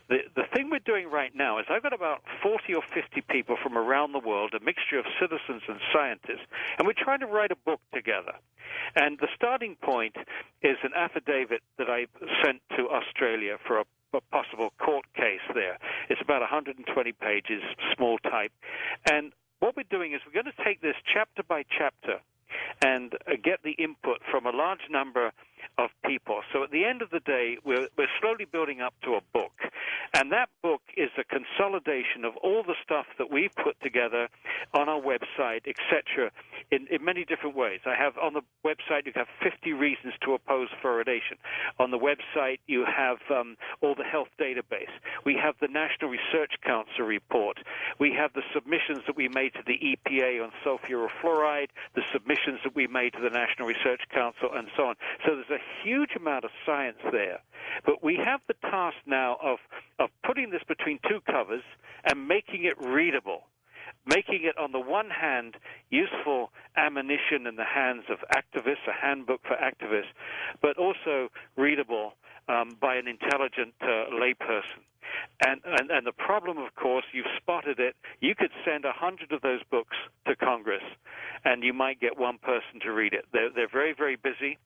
The thing we're doing right now is I've got about 40 or 50 people from around the world, a mixture of citizens and scientists, and we're trying to write a book together. And the starting point is an affidavit that I sent to Australia for a possible court case there. It's about 120 pages, small type. And what we're doing is we're going to take this chapter by chapter and get the input from a large number of people. So at the end of the day, we're slowly building up to a book. And that book is a consolidation of all the stuff that we've put together on our website, etc., in many different ways. I have on the website, you have 50 reasons to oppose fluoridation. On the website, you have all the health database. We have the National Research Council report. We have the submissions that we made to the EPA on sulfurofluoride, the submissions that we made to the National Research Council, and so on. So there's a huge amount of science there. But we have the task now of putting this between two covers and making it readable, making it, on the one hand, useful ammunition in the hands of activists, a handbook for activists, but also readable by an intelligent layperson. And the problem, of course, you've spotted it. You could send 100 of those books to Congress, and you might get one person to read it. They're very, very busy.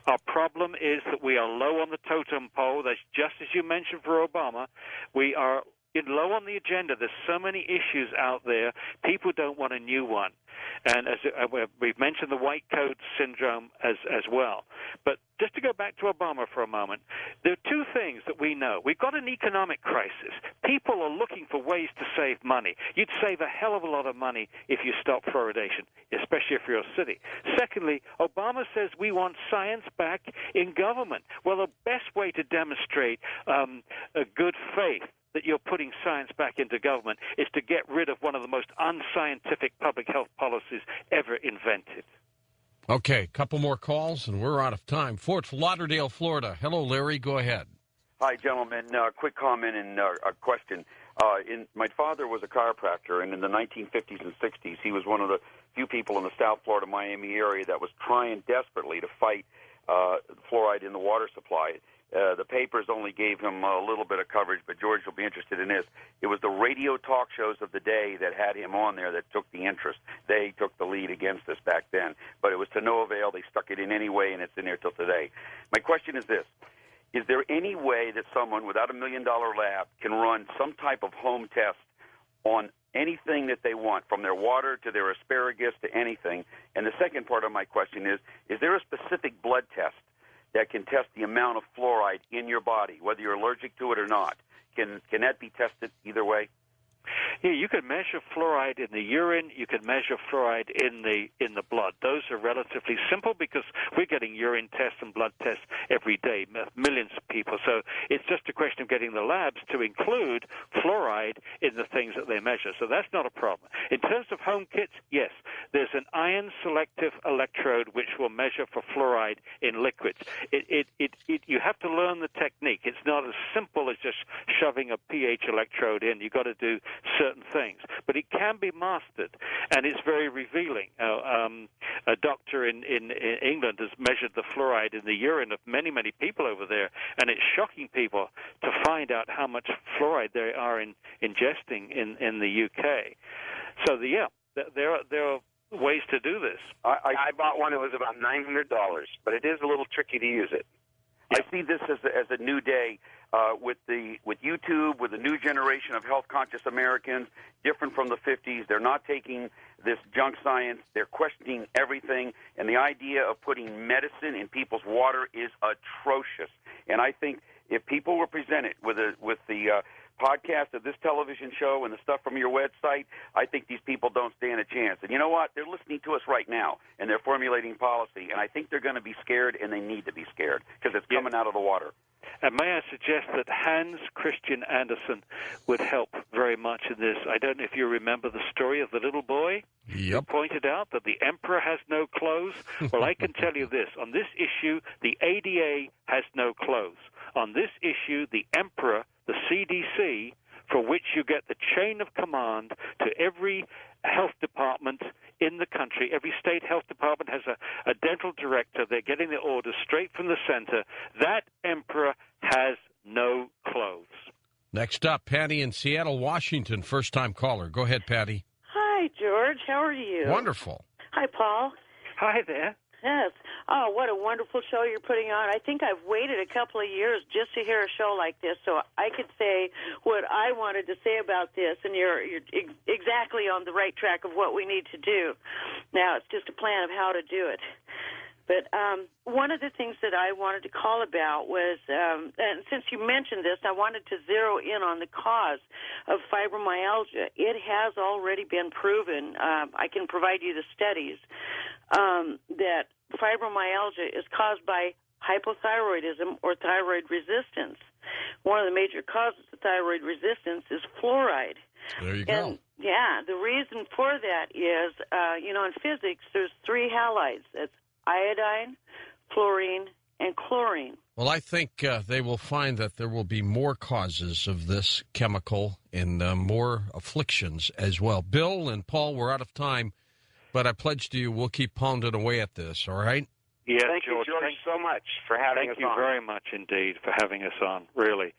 Our problem is that we are low on the totem pole. That's just as you mentioned for Obama. We are low on the agenda. There's so many issues out there. People don't want a new one. And as we've mentioned the white coat syndrome as well. But just to go back to Obama for a moment, there are two things that we know. We've got an economic crisis. People are looking for ways to save money. You'd save a hell of a lot of money if you stop fluoridation, especially if you're a city. Secondly, Obama says we want science back in government. Well, the best way to demonstrate a good faith that you're putting science back into government is to get rid of one of the most unscientific public health policies ever invented. Okay, couple more calls, and we're out of time. Fort Lauderdale, Florida. Hello, Larry. Go ahead. Hi, gentlemen. Quick comment and a question. My father was a chiropractor, and in the 1950s and 60s, he was one of the few people in the South Florida, Miami area that was trying desperately to fight fluoride in the water supply. The papers only gave him a little bit of coverage, but George will be interested in this. It was the radio talk shows of the day that had him on there that took the interest. They took the lead against us back then, but it was to no avail. They stuck it in anyway, and it's in there till today. My question is this. Is there any way that someone without $1 million lab can run some type of home test on anything that they want, from their water to their asparagus to anything? And the second part of my question is there a specific blood test that can test the amount of fluoride in your body, whether you're allergic to it or not? Can that be tested either way? Yeah, you can measure fluoride in the urine. You can measure fluoride in the blood. Those are relatively simple because we're getting urine tests and blood tests every day, millions of people. So it's just a question of getting the labs to include fluoride in the things that they measure. So that's not a problem. In terms of home kits, yes, there's an iron-selective electrode which will measure for fluoride in liquids. You have to learn the technique. It's not as simple as just shoving a pH electrode in. You've got to do certain things, but it can be mastered, and it's very revealing. A doctor in England has measured the fluoride in the urine of many, many people over there, and it's shocking people to find out how much fluoride they are ingesting in the UK. So, there are ways to do this. I bought one that was about $900, but it is a little tricky to use it. I see this as a new day with YouTube, with the new generation of health-conscious Americans, different from the 50s. They're not taking this junk science. They're questioning everything. And the idea of putting medicine in people's water is atrocious. And I think if people were presented with the podcast of this television show and the stuff from your website, I think these people don't stand a chance. And you know what? They're listening to us right now, and they're formulating policy. And I think they're going to be scared, and they need to be scared because it's coming out of the water. And may I suggest that Hans Christian Andersen would help very much in this. I don't know if you remember the story of the little boy who pointed out that the emperor has no clothes. Well, I can tell you this. On this issue, the ADA has no clothes. On this issue, the emperor, the CDC, for which you get the chain of command to every health department in the country. Every state health department has a dental director. They're getting the orders straight from the center. That emperor has no clothes. Next up, Patty in Seattle, Washington, first-time caller. Go ahead, Patty. Hi, George. How are you? Wonderful. Hi, Paul. Hi there. Yes. Oh, what a wonderful show you're putting on. I think I've waited a couple of years just to hear a show like this, so I could say what I wanted to say about this, and you're exactly on the right track of what we need to do. Now it's just a plan of how to do it. But one of the things that I wanted to call about was, and since you mentioned this, I wanted to zero in on the cause of fibromyalgia. It has already been proven, I can provide you the studies, that fibromyalgia is caused by hypothyroidism or thyroid resistance. One of the major causes of thyroid resistance is fluoride. There you go. And, yeah, the reason for that is, in physics, there's three halides. That's iodine, fluorine, and chlorine. Well, I think they will find that there will be more causes of this chemical and more afflictions as well. Bill and Paul, we're out of time, but I pledge to you we'll keep pounding away at this, all right? Yes, Thank you, George, so much for having us on. Thank you very much indeed for having us on, really.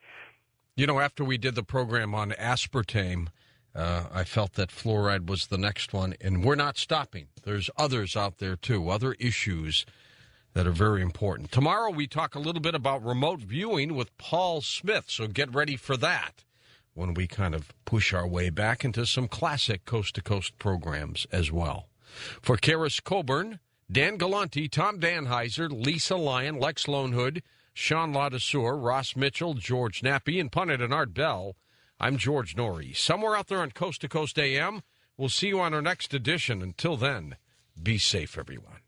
You know, after we did the program on aspartame, I felt that fluoride was the next one, and we're not stopping. There's others out there, too, other issues that are very important. Tomorrow we talk a little bit about remote viewing with Paul Smith, so get ready for that when we kind of push our way back into some classic coast-to-coast programs as well. For Karis Coburn, Dan Galante, Tom Danheiser, Lisa Lyon, Lex Lonehood, Sean Ladesseur, Ross Mitchell, George Nappy, and pundit and Art Bell, I'm George Norrie. Somewhere out there on Coast to Coast AM, we'll see you on our next edition. Until then, be safe, everyone.